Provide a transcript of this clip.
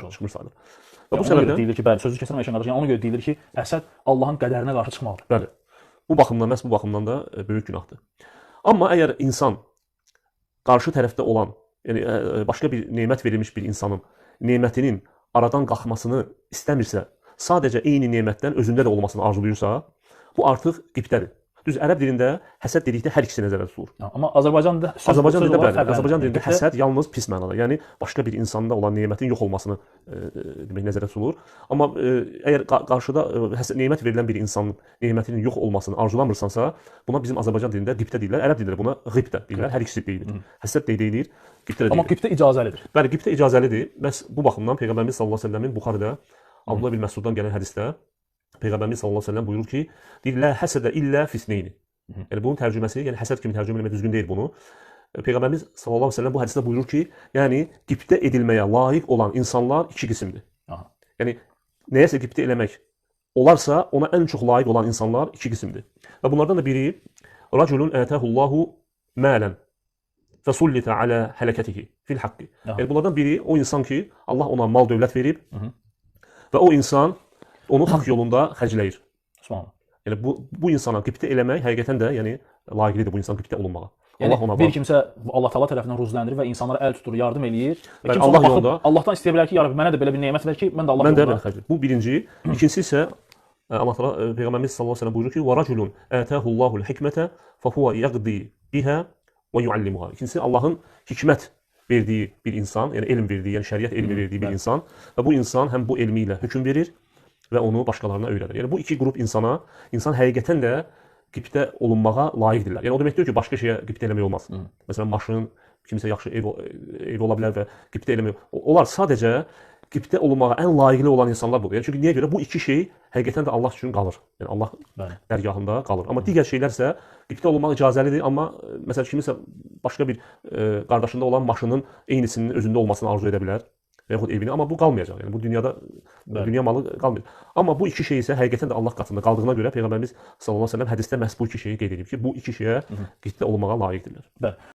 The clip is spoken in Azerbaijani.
çıxmır sayılır. Və bu Ona görə səbəbdən deyilir ki, bəli, sözü kəsərəm Ayşən qardaş, yəni ona görə deyilir ki, həsəd Allahın qədərinə qarşı çıxmaqdır. bəli, bu baxımdan, məhz bu baxımdan da böyük günahdır. Amma əgər insan qarşı tərəfdə olan, yəni başqa bir nemət verilmiş bir insanın nemətinin aradan qalxmasını istəmirsə, sadəcə eyni nemətdən özündə də olmasını arzulayırsa, bu artıq qibtədir. Düz ərəb dilində həsəd dedikdə hər ikisi nəzərdə tutulur. Amma Azərbaycan dilində bəli, Azərbaycan dilində həsəd yalnız pis mənada, yəni başqa bir insanda olan nemətin yox olmasını demək nəzərdə tutulur. Amma əgər qarşıda nemət verilən bir insanın nemətinin yox olmasını arzulamırsansa, buna bizim Azərbaycan dilində qibtə deyirlər, ərəb dilində buna qibtə deyirlər, hər ikisi deyilir. Həsəd də deyilir, qibtə də deyilir. Amma qibtə icazəlidir. Bəli, qibtə icazəlidir. Məhz bu baxımdan Peyğəmbərimiz sallallahu əleyhi və səlləmin Buxarıda Abdullah bin Məsuddan gələn hədisdə Peyğəmbərimiz sallallahu əleyhi və səlləm buyurur ki, deyir la həsədə illə fisneyni. Yəni bunun tərcüməsi, yəni həsəd kimi tərcümə etmək düzgün deyil bunu. Peyğəmbərimiz sallallahu əleyhi və səlləm bu hədisdə buyurur ki, yəni qibtə edilməyə layiq olan insanlar iki qismdir. Yəni nəyəsə qibtə eləmək olarsa, ona ən çox layiq olan insanlar iki qismdir. Və bunlardan da biri raculun atahullahu malan fasullita ala halakatihi fil haqqi. Yəni bunlardan biri o insan ki, Allah ona mal dövlət verib və o insan onu haqq yolunda xərcləyir. Subhanallah. Yəni bu insana qibtə eləmək həqiqətən də yəni layiqlidir bu insan qibtə olunmağa. Yəni Allah ona bir kimsə Allah Taala tərəfindən ruzləndirir və insanlara əl tutur, yardım eləyir. Və kimsə Allah yolunda Allahdan istəyə bilər ki, ya Rəbb, mənə də belə bir nemət ver ki, mən də Allah yolunda xərcləyim. Bu birinci. İkincisi isə Allah Taala Peyğəmbərimiz sallallahu əleyhi və səlləm buyurur ki: "Və raculun atahullahu al-hikmete fehuve yaqdi biha və yuallimuha." İkincisi Allahın hikmət verdiyi bir insan, yəni elm verdiyi, yəni şəriət elmi verdiyi bir insan və bu insan həm bu elmi ilə hökm verir və onu başqalarına öyrədir. Yəni bu iki qrup insana insan həqiqətən də qibtə olunmağa layiqdirlər. Yəni o demək deyil ki, başqa şeyə qibtə eləmək olmaz. Məsələn, maşın, kimsə yaxşı ev ola bilər və qibtə eləmək. Onlar sadəcə qibtə olunmağa ən layiqli olan insanlar budur. Yəni çünki niyə görə bu iki şey həqiqətən də Allah üçün qalır. Yəni Allah dərgahında qalır. Amma digər şeylər isə qibtə olunmaq icazəlidir, amma məsələn kimisə başqa bir qardaşında olan maşının eynisinin özündə olmasını arzu edə bilər. Və yaxud evini, amma bu qalmayacaq. Yəni bu dünyada dünya malı qalmır. Amma bu iki şey isə həqiqətən də Allah qatında qaldığına görə Peyğəmbərimiz sallallahu əleyhi və səlləm hədisdə məhz bu iki şeyi qeyd edib ki, bu iki şeyə qibtə olunmağa layiqdirlər.